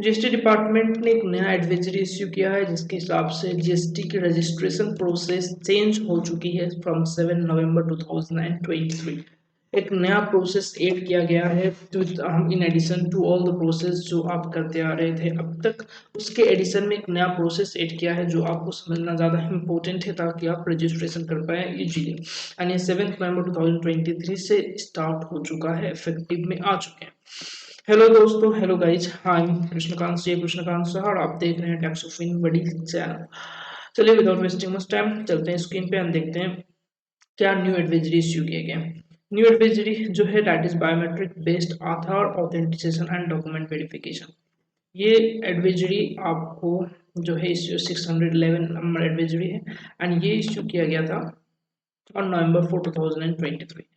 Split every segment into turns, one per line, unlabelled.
GST department ने एक नया एडवाइजरी इश्यू किया है जिसके हिसाब से जीएसटी की रजिस्ट्रेशन प्रोसेस चेंज हो चुकी है फ्रॉम 7 नवंबर 2023। एक नया प्रोसेस ऐड किया गया है in addition to all the process जो आप करते आ रहे थे अब तक, उसके एडिशन में एक नया प्रोसेस ऐड किया है जो आपको समझना ज़्यादा इंपॉर्टेंट है ताकि आप रजिस्ट्रेशन कर पाए इजीली। एंड ये 7 नवंबर 2023 से स्टार्ट हो चुका है, इफेक्टिव में आ चुके हैं। हेलो दोस्तों, hello guys, I am Krishnakant से कृष्णकांत सर और आप देख रहे हैं टैक्स ऑफ इन बड़ी चैनल। चलिए विदाउट वेस्टिंग मच टाइम चलते हैं स्क्रीन पे एंड देखते हैं क्या न्यू एडवाइजरी इश्यू किए गए। न्यू एडवाइजरी जो है that is biometric based Aadhaar authentication and document verification. ये एडवाइजरी आपको जो है इश्यू 611 नंबर एडवाइजरी है एंड ये इश्यू किया गया था on November 4, 2023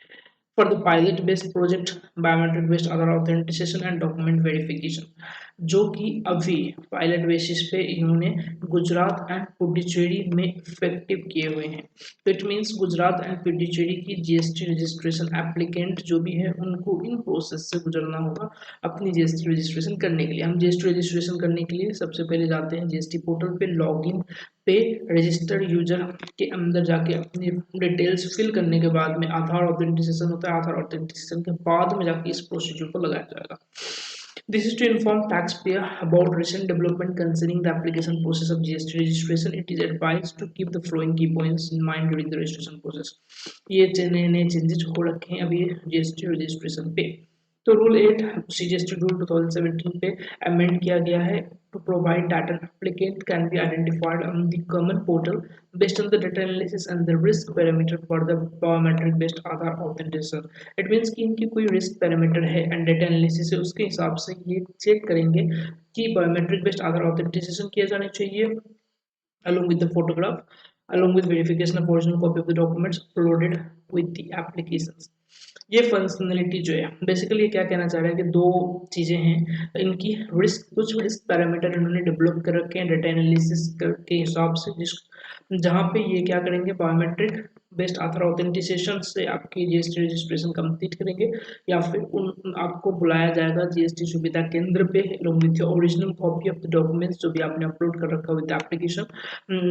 for the pilot-based project biometric-based Aadhaar authentication and document verification, जो कि अभी पायलट बेसिस पे इन्होंने गुजरात एंड पुडुचेरी में इफेक्टिव किए हुए हैं। तो it means Gujarat and Puducherry की जीएसटी रजिस्ट्रेशन एप्लीकेंट जो भी है उनको इन प्रोसेस से गुजरना होगा अपनी जीएसटी रजिस्ट्रेशन करने के लिए। हम जीएसटी रजिस्ट्रेशन करने के लिए सबसे पहले जाते हैं जीएसटी पोर्टल पे, लॉगिन पे रजिस्टर्ड यूजर के अंदर जाके अपनी डिटेल्स फिल करने के बाद में आधार ऑथेंटिकेशन होता है। आधार ऑथेंटिकेशन के बाद में जाके इस प्रोसीजर को लगाया जाएगा। This is to inform taxpayer about recent development concerning the application process of GST registration. It is advised to keep the following key points in mind during the registration process. ये नए changes हो रखे हैं अभी GST registration पे। तो rule 8 CGST rule 2017 पे amend किया गया है to provide that an applicant can be identified on the common portal based on the data analysis and the risk parameter for the biometric based Aadhaar authentication. It means कि इनकी कोई risk parameter है and data analysis है, उसके हिसाब से ये check करेंगे कि biometric based Aadhaar authentication किया जाना चाहिए along with the photograph, along with verification of original copy of the documents uploaded with the applications. ये फंक्शनलिटी जो है बेसिकली क्या कहना चाह रहा है कि दो चीज़ें हैं इनकी, कुछ रिस्क पैरामीटर इन्होंने डेवलप कर रखे हैं डेटा एनालिसिस के हिसाब से, जिस जहाँ पे ये क्या करेंगे बायोमेट्रिक बेस्ड आधार ऑथेंटिकेशन से आपकी जीएसटी रजिस्ट्रेशन कंप्लीट करेंगे या फिर उन आपको बुलाया जाएगा जीएसटी सुविधा केंद्र पे with original copy of the documents जो भी आपने अपलोड कर रखा विद एप्लीकेशन,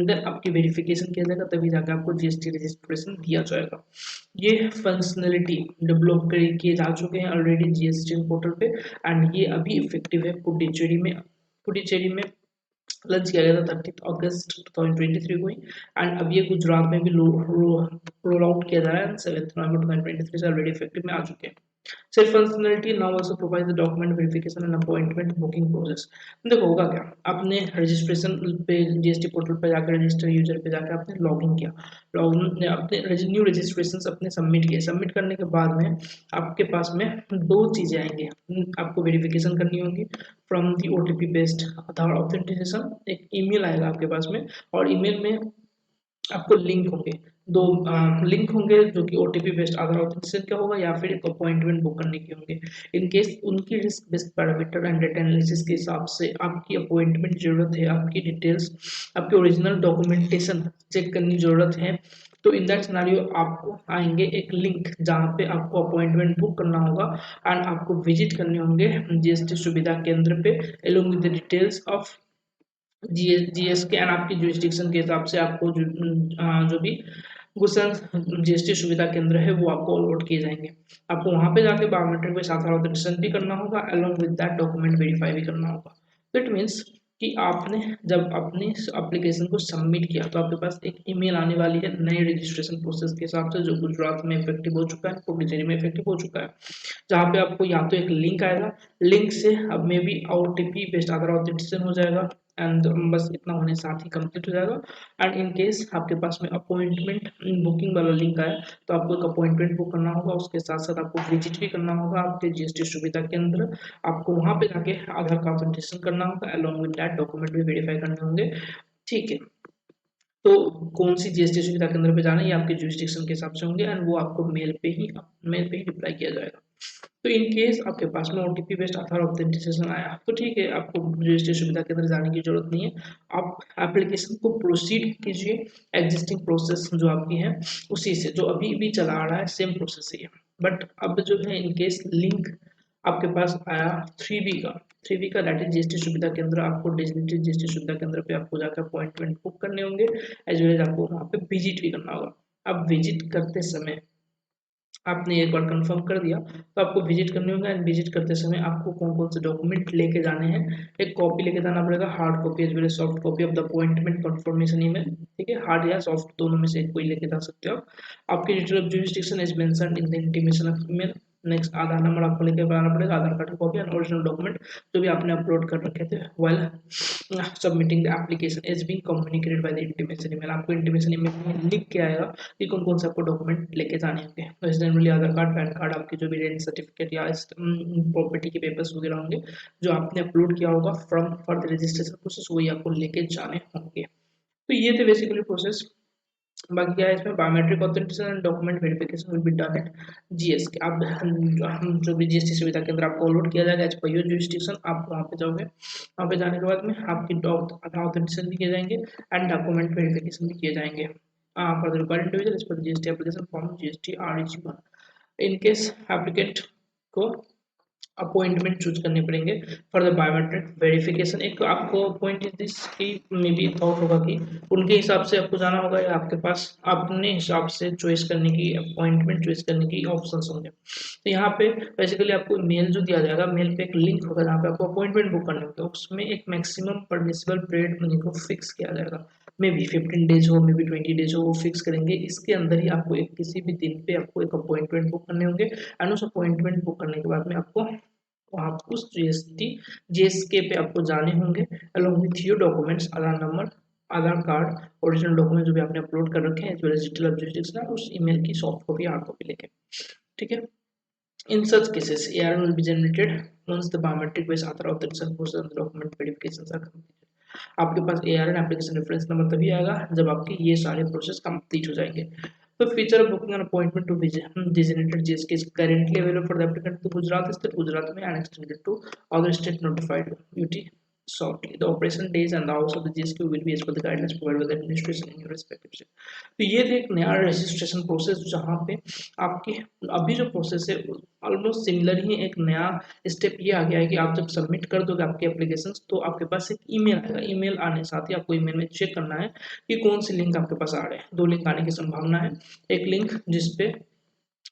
देन आपकी वेरिफिकेशन किया जाएगा तभी जाकर आपको जीएसटी रजिस्ट्रेशन दिया जाएगा। ये फंक्शनलिटी डेवलप किए जा चुके हैं ऑलरेडी जीएसटी पोर्टल पे एंड ये अभी इफेक्टिव है पुडुचेरी में लॉन्च किया गया था 30 अगस्त 2023 को ही एंड अब ये गुजरात में भी रोल आउट किया जा रहा है 7 नवंबर 2023 से ऑलरेडी इफेक्टिव में आ चुके हैं। Self functionality now also provide the document verification and appointment booking process. देखो होगा क्या, आपने रजिस्ट्रेशन पे जीएसटी पोर्टल पे जाकर रजिस्टर यूजर पे जाकर आपने लॉगिन किया, लॉगिन अपने न्यू रजिस्ट्रेशन अपने सबमिट किए, सबमिट करने के बाद में आपके पास में दो चीज़ें आएंगी, आपको वेरिफिकेशन करनी होगी from the OTP based Aadhaar authentication. एक ईमेल आएगा आपके पास में और ईमेल में आपको लिंक होंगे, दो लिंक होंगे जो कि ओटीपी बेस्ड आधार ऑथेंटिकेशन का होगा या फिर एक अपॉइंटमेंट बुक करने के होंगे। इन केस उनकी risk based parameter and data analysis के हिसाब से आपकी अपॉइंटमेंट जरूरत है, आपकी डिटेल्स, आपके ओरिजिनल डॉक्यूमेंटेशन चेक करनी जरूरत है, तो इन दैट सिनेरियो आपको आएंगे एक लिंक जहाँ पे आपको अपॉइंटमेंट बुक करना होगा एंड आपको विजिट करने होंगे जीएसटी सुविधा केंद्र पे along with the details of GS के एंड आपकी जुरिस्डिक्शन के हिसाब से आपको जो भी गुसन जीएसटी सुविधा केंद्र है वो आपको अलॉट किए जाएंगे। आपको वहां पे जाके बायोमेट्रिक बेस्ड आधार ऑथेंटिकेशन भी करना होगा along with that document verify भी करना होगा। तो इट मीन्स कि आपने जब अपनी एप्लीकेशन को सबमिट किया तो आपके पास एक ईमेल आने वाली है नए रजिस्ट्रेशन प्रोसेस के हिसाब से जो गुजरात में इफेक्टिव हो चुका है, पुडुचेरी में इफेक्टिव हो चुका है, जहाँ पे आपको या तो एक लिंक आएगा, लिंक से अब may be OTP based Aadhaar authentication हो जाएगा एंड बस इतना होने साथ ही कंप्लीट हो जाएगा। एंड इन केस आपके पास में अपॉइंटमेंट बुकिंग वाला लिंक आया तो आपको एक अपॉइंटमेंट बुक करना होगा, उसके साथ साथ आपको विजिट भी करना होगा आपके जीएसटी सुविधा केंद्र, आपको वहां पे जाके आधार का ऑथेंटिकेशन करना होगा अलोंग विद दैट डॉक्यूमेंट भी वेरीफाई करने होंगे। ठीक है, तो कौन सी जीएसटी सुविधा केंद्र पे जाना है ये आपके जुरिस्डिक्शन के हिसाब से होंगे एंड वो आपको मेल पे ही रिप्लाई किया जाएगा। तो इन केस आपके पास में ओटीपी बेस्ड आधार ऑथेंटिकेशन आया तो ठीक है, आपको रजिस्ट्रेशन सुविधा के अंदर जाने की जरूरत नहीं है, आप एप्लीकेशन को प्रोसीड कीजिए एग्जिस्टिंग प्रोसेस जो आपकी है उसी से, जो अभी भी चला आ रहा है सेम प्रोसेस ही है। बट अब जो है इन केस लिंक आपके पास आया 3B का दैट इज जीएसटी सुविधा केंद्र। आपको डेजिग्नेटेड जीएसटी सुविधा केंद्र पे आपको जाकर अपॉइंटमेंट बुक करने होंगे, एज वेल एज आपको वहाँ पे विजिट भी करना होगा। अब विजिट करते समय आपने एक बार कंफर्म कर दिया तो आपको विजिट करने होगा, एंड विजिट करते समय आपको कौन कौन से डॉक्यूमेंट लेके जाने हैं। एक कॉपी लेके जाना पड़ेगा, hard copy as well soft copy of the appointment confirmation email, ठीक है, हार्ड या सॉफ्ट दोनों में से एक कोई लेके जा सकते हो। आपकी detail of jurisdiction is mentioned in the intimation of email. Next Aadhaar number आपको लेके बनाना पड़ेगा, आधार कार्ड की कॉपी एंड ओरिजिनल डॉक्यूमेंट जो भी आपने अपलोड कर रखे थे while submitting the application is being communicated by the intimation email. आपको इंटीमेशन ईमेल में लिख के आएगा कि कौन कौन से आपको डॉक्यूमेंट लेके जाने होंगे। तो जनरली आधार कार्ड, पैन कार्ड, आपके जो भी रेंट सर्टिफिकेट या प्रॉपर्टी के पेपर्स वगैरह होंगे जो आपने अपलोड किया होगा from for the registration process, वही आपको लेके जाने होंगे। तो ये थे बेसिकली प्रोसेस। बाकी क्या है इसमें, biometric authentication and document verification will be done at GST. अब हम जो भी जीएसटी सुविधा केंद्र आपको अपलोड किया जाएगा एज पर योर जुरिस्डिक्शन, आप वहाँ पे जाओगे, वहाँ पे जाने के बाद में आपकी ऑथेंटिकेशन भी किए जाएंगे एंड डॉक्यूमेंट वेरिफिकेशन भी किए जाएंगे for the required individual as per GST application form GST REG1। In case applicant को अपॉइंटमेंट चूज करने पड़ेंगे फॉर द बायोमेट्रिक वेरिफिकेशन। एक आपको पॉइंट इज दिस कि मे बी थॉट होगा कि उनके हिसाब से आपको जाना होगा या आपके पास अपने हिसाब से चॉइस करने की, अपॉइंटमेंट चॉइस करने की ऑप्शंस होंगे। तो यहाँ पे बेसिकली आपको मेल जो दिया जाएगा, मेल पे एक लिंक होगा जहाँ पे आपको अपॉइंटमेंट बुक करने होगा, उसमें एक मैक्सिमम परमिसिबल पीरियड मनी को फिक्स किया जाएगा। मे बी 15 डेज हो, मे बी 20 डेज हो, वो फिक्स करेंगे। इसके अंदर ही आपको एक किसी भी दिन पे आपको एक अपॉइंटमेंट बुक करने होंगे, एंड उस अपॉइंटमेंट बुक करने के बाद में आपको आप उस जीएसके पे आपको जाने होंगे along with your documents, Aadhaar number, Aadhaar card, original document जो भी आपने अपलोड कर रखे हैं, डिजिटल ऑफ जुरिस्डिक्शन, उस ईमेल की सॉफ्ट कॉपी, हार्ड कॉपी लेके, ठीक है। In such cases, ARN will be generated once the biometric based author authentication process and document verifications are completed। आपके पास ARN एप्लीकेशन रेफरेंस नंबर तभी आएगा जब आपके ये सारे प्रोसेस कंप्लीट हो जाएंगे। तो feature of booking an appointment to designated GSK is currently available for the applicant to Gujarat state, Gujarat में, and extended to other state notified UT shortly. The operation days and the hours of the GSK will be as per the guidelines provided by the administration in your respective state। तो ये थे एक नया registration process जहाँ पे आपके अभी जो प्रोसेस है ऑलमोस्ट सिमिलर ही। एक नया स्टेप ये आ गया है कि आप जब सबमिट कर दोगे आपके एप्लीकेशन तो आपके पास एक ईमेल आएगा। ईमेल आने साथ ही आपको ईमेल में चेक करना है कि कौन से लिंक आपके पास आ रहे हैं। 2 लिंक आने की संभावना है। एक लिंक जिसपे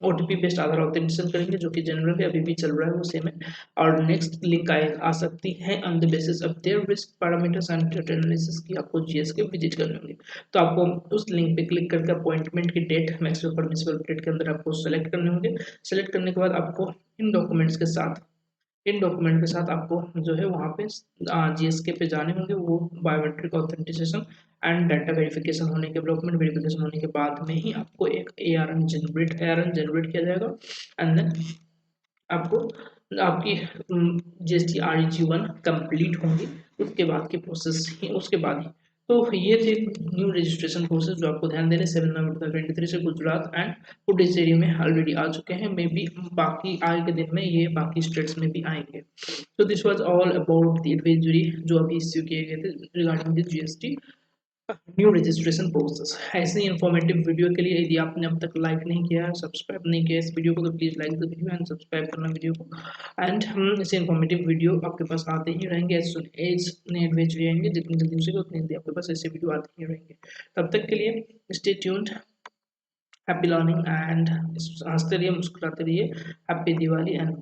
OTP बेस्ड आधार ऑथेंटिकेशन करेंगे जो कि जनरल पे अभी भी चल रहा है, वो सेम है। और नेक्स्ट लिंक आ सकती है on the basis of their risk parameters and data analysis की आपको जीएस के विजिट करने होंगे। तो आपको उस लिंक पे क्लिक करके अपॉइंटमेंट की डेट मैक्सिमम परमिसिबल डेट के अंदर आपको सेलेक्ट करने होंगे। सेलेक्ट करने के बाद आपको इन डॉक्यूमेंट के साथ आपको जो है वहाँ पे जीएसके पे जाने होंगे। वो biometric authentication and data verification होने के, डॉक्यूमेंट वेरिफिकेशन होने के बाद में ही आपको एक ARN जनरेट किया जाएगा, एंड देन आपको आपकी GST REG1 कंप्लीट होंगी। उसके बाद की प्रोसेस ही उसके बाद ही। तो ये थे न्यू रजिस्ट्रेशन प्रोसेस जो आपको ध्यान देने 7 नवंबर 2023 से गुजरात एंड पुडुचेरी में ऑलरेडी आ चुके हैं। मे बी बाकी आगे के दिन में ये बाकी स्टेट्स में भी आएंगे। तो this was all about the advisory जो अभी इश्यू किए गए थे regarding the GST new registration process. ऐसे ही इन्फॉर्मेटिव वीडियो के लिए यदि आपने अब तक लाइक नहीं किया है, सब्सक्राइब नहीं किया इस वीडियो को, तो please like the video and subscribe करना वीडियो को। एंड हम ऐसे इन्फॉर्मेटिव वीडियो आपके पास आते ही रहेंगे एज सुन एज नए एडवेंचर रहेंगे। जितनी जल्दी हो सके उतनी जल्दी आपके पास ऐसे वीडियो आते ही रहेंगे। तब तक के लिए stay tuned, happy learning and हंसते रहिए, मुस्कुराते रहिए। Happy Diwali and